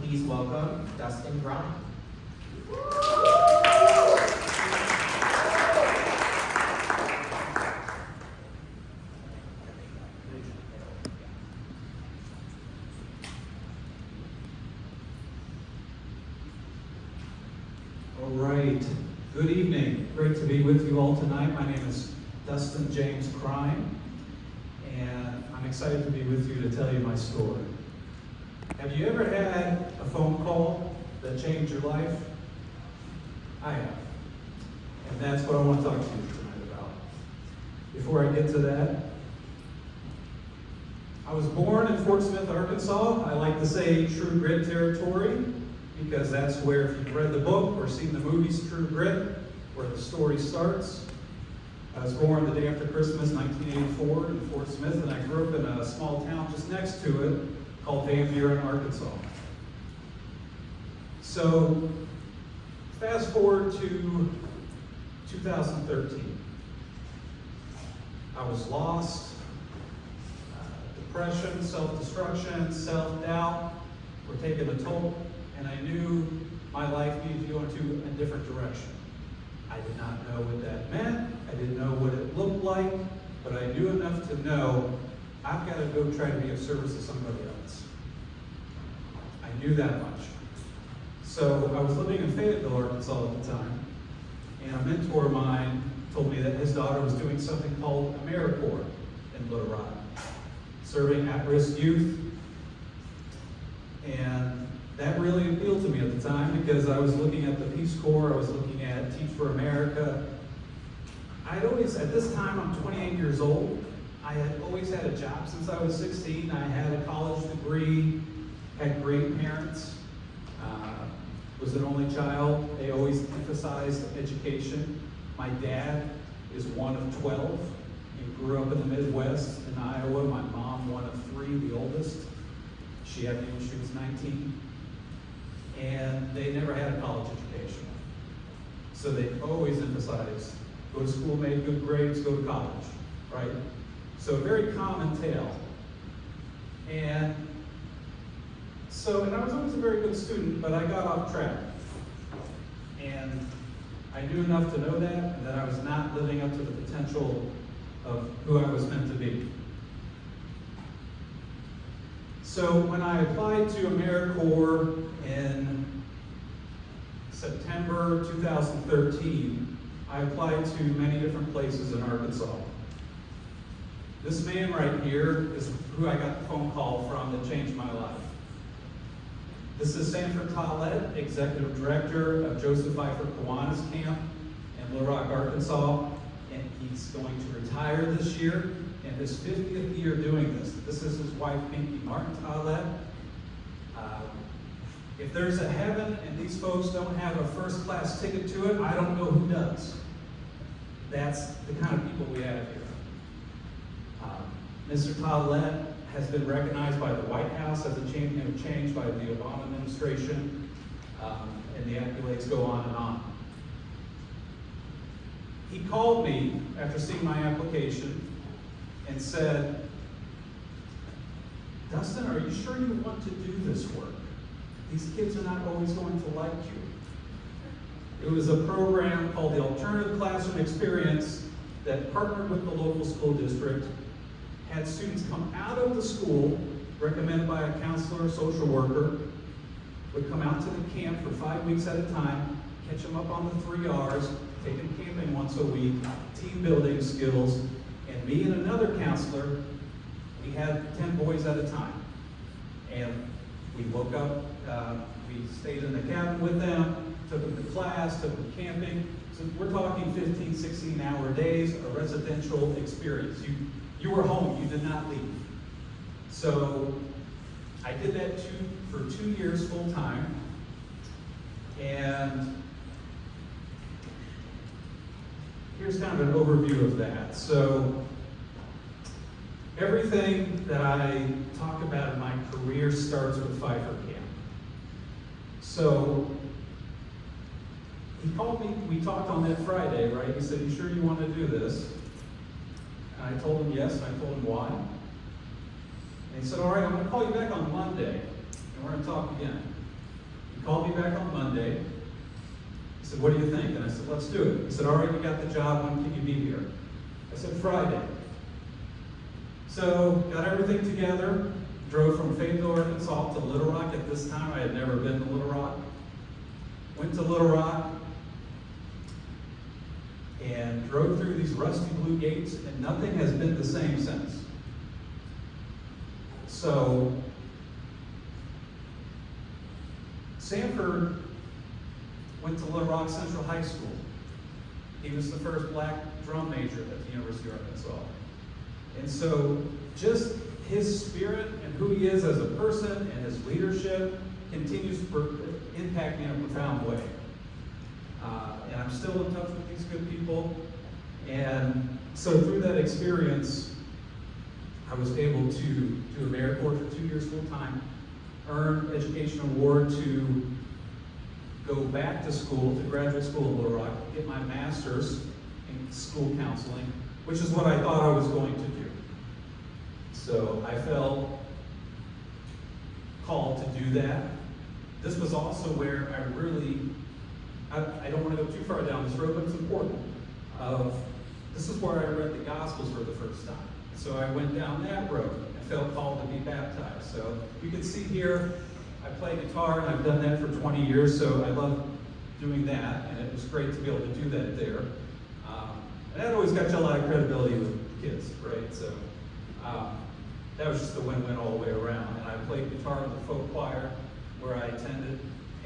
Please welcome Dustin Krei. All right, good evening. Great to be with you all tonight. My name is Dustin James Krein, and I'm excited to be with you to tell you my story. Have you ever had a phone call that changed your life? I have. And that's what I want to talk to you tonight about. Before I get to that, I was born in Fort Smith, Arkansas. I like to say True Grit territory, because that's where, if you've read the book or seen the movies True Grit, where the story starts. I was born the day after Christmas, 1984, in Fort Smith, and I grew up in a small town just next to it called Van Buren, Arkansas. So, fast forward to 2013. I was lost. Depression, self-destruction, self-doubt were taking a toll, and I knew my life needed to go into a different direction. I did not know what that meant. I didn't know what it looked like, but I knew enough to know I've got to go try to be of service to somebody else. I knew that much. So I was living in Fayetteville, Arkansas at the time, and a mentor of mine told me that his daughter was doing something called AmeriCorps in Little Rock, serving at-risk youth. And that really appealed to me at the time, because I was looking at the Peace Corps, I was looking at Teach for America. I'd always, at this time, I'm 28 years old. I had always had a job since I was 16. I had a college degree, had great parents, was an only child. They always emphasized education. My dad is one of 12. He grew up in the Midwest in Iowa. My mom, one of 3, the oldest. She had me when she was 19. And they never had a college education. So they always emphasized, go to school, make good grades, go to college, right? So a very common tale. And I was always a very good student, but I got off track. And I knew enough to know that, and that I was not living up to the potential of who I was meant to be. So when I applied to AmeriCorps in September 2013, I applied to many different places in Arkansas. This man right here is who I got the phone call from that changed my life. This is Sanford Tollett, Executive Director of Joseph Pfeiffer Kiwanis Camp in Little Rock, Arkansas, and he's going to retire this year, in his 50th year doing this. This is his wife, Pinky Martin Tollett. If there's a heaven and these folks don't have a first-class ticket to it, I don't know who does. That's the kind of people we have here. Mr. Tollett has been recognized by the White House as a champion of change by the Obama administration, and the accolades go on and on. He called me after seeing my application and said, Dustin, are you sure you want to do this work? These kids are not always going to like you. It was a program called the Alternative Classroom Experience that partnered with the local school district, had students come out of the school, recommended by a counselor or social worker, would come out to the camp for 5 weeks at a time, catch them up on the 3 R's, take them camping once a week, team building skills, and me and another counselor, we had 10 boys at a time. And we woke up, we stayed in the cabin with them, took them to class, took them camping. So we're talking 15, 16-hour days, a residential experience. You were home, you did not leave. So I did that for 2 years full time. And here's kind of an overview of that. So everything that I talk about in my career starts with Pfeiffer Camp. So he called me, we talked on that Friday, right? He said, you sure you want to do this? And I told him yes, and I told him why. And he said, all right, I'm going to call you back on Monday, and we're going to talk again. called me back on Monday. He said, what do you think? And I said, let's do it. He said, all right, you got the job. When can you be here? I said, Friday. So, got everything together, drove from Fayetteville, Arkansas to Little Rock. At this time, I had never been to Little Rock. Went to Little Rock and drove through these rusty blue gates, and nothing has been the same since. So, Sanford went to Little Rock Central High School. He was the first black drum major at the University of Arkansas. And so, just his spirit and who he is as a person and his leadership continues to impact me in a profound way. And I'm still in touch with these good people. And so through that experience, I was able to do AmeriCorps for 2 years full time, earn education award to go back to school, to graduate school in Little Rock, get my master's in school counseling, which is what I thought I was going to do. So I felt called to do that. This was also where I don't want to go too far down this road, but it's important. This is where I read the Gospels for the first time. So I went down that road and felt called to be baptized. So you can see here, I play guitar and I've done that for 20 years, so I love doing that, and it was great to be able to do that there. And that always got you a lot of credibility with kids, right? So that was just a win-win all the way around. And I played guitar in the folk choir where I attended,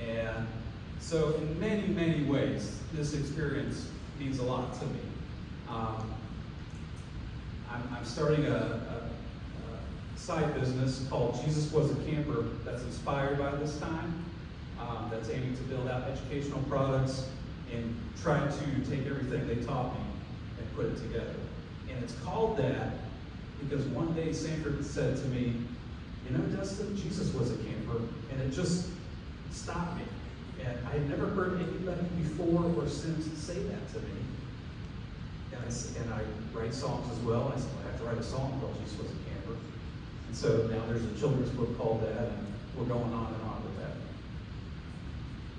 and so in many, many ways, this experience means a lot to me. I'm starting a side business called Jesus Was a Camper that's inspired by this time, that's aiming to build out educational products and try to take everything they taught me and put it together. And it's called that because one day Sanford said to me, you know, Dustin, Jesus was a camper, and it just stopped me. And I had never heard anybody before or since say that to me. And I write songs as well. I said, I have to write a song called Jesus Was a Camper. And so now there's a children's book called that, and we're going on and on with that.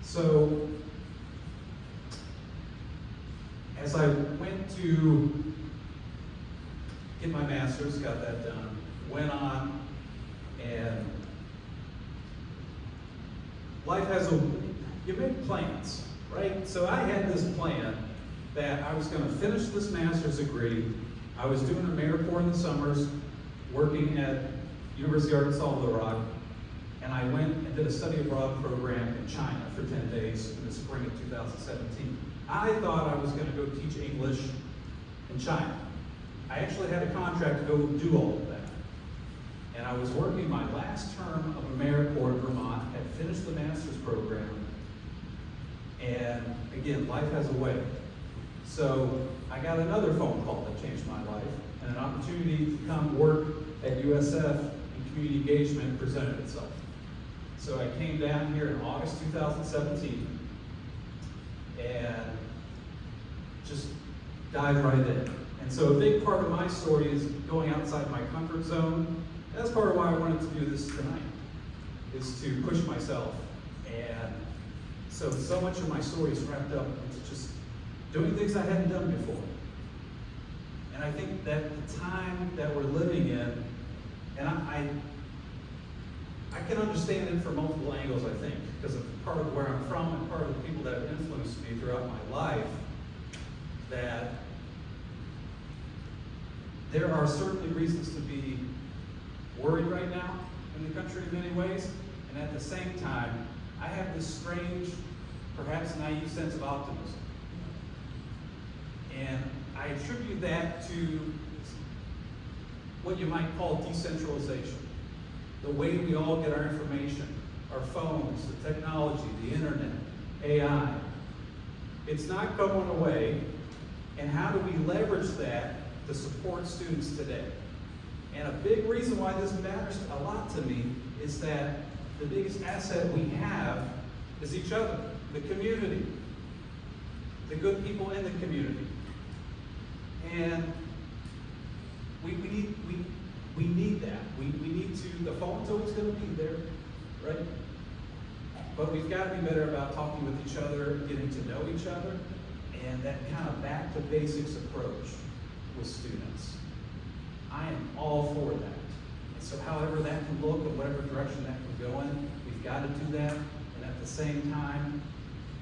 So, as I went to get my master's, got that done, went on, and life you make plans, right? So I had this plan that I was going to finish this master's degree. I was doing AmeriCorps in the summers, working at University of Arkansas Little Rock, and I went and did a study abroad program in China for 10 days in the spring of 2017. I thought I was going to go teach English in China. I actually had a contract to go do all of that. And I was working my last term of AmeriCorps in Vermont, had finished the master's program, and again, life has a way. So I got another phone call that changed my life, and an opportunity to come work at USF in community engagement presented itself. So I came down here in August 2017 and just dived right in. And so a big part of my story is going outside my comfort zone. That's part of why I wanted to do this tonight, is to push myself. And so much of my story is wrapped up into just doing things I hadn't done before. And I think that the time that we're living in, and I can understand it from multiple angles, I think, because of part of where I'm from and part of the people that have influenced me throughout my life, that there are certainly reasons to be worried right now in the country in many ways, and at the same time, I have this strange, perhaps naive sense of optimism. And I attribute that to what you might call decentralization. The way we all get our information, our phones, the technology, the internet, AI. It's not going away, and how do we leverage that to support students today? And a big reason why this matters a lot to me is that the biggest asset we have is each other, the community, the good people in the community. And we need that. We need to, the phone's always going to be there, right? But we've got to be better about talking with each other, getting to know each other, and that kind of back to basics approach with students. I am all for that. And so however that can look and whatever direction that can go in, we've got to do that. And at the same time,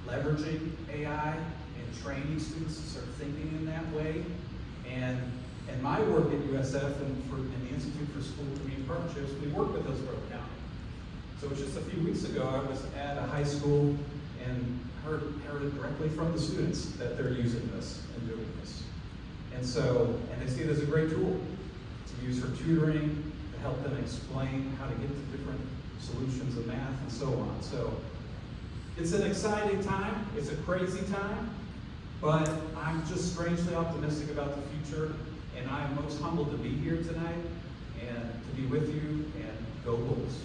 leveraging AI and training students to start thinking in that way. And my work at USF and in the Institute for School Community Partnerships, we work with Hillsborough County. So it was just a few weeks ago, I was at a high school and heard it directly from the students that they're using this and doing this. And they see it as a great tool to use for tutoring, to help them explain how to get to different solutions of math and so on. So it's an exciting time, it's a crazy time, but I'm just strangely optimistic about the future, and I'm most humbled to be here tonight and to be with you, and go Bulls.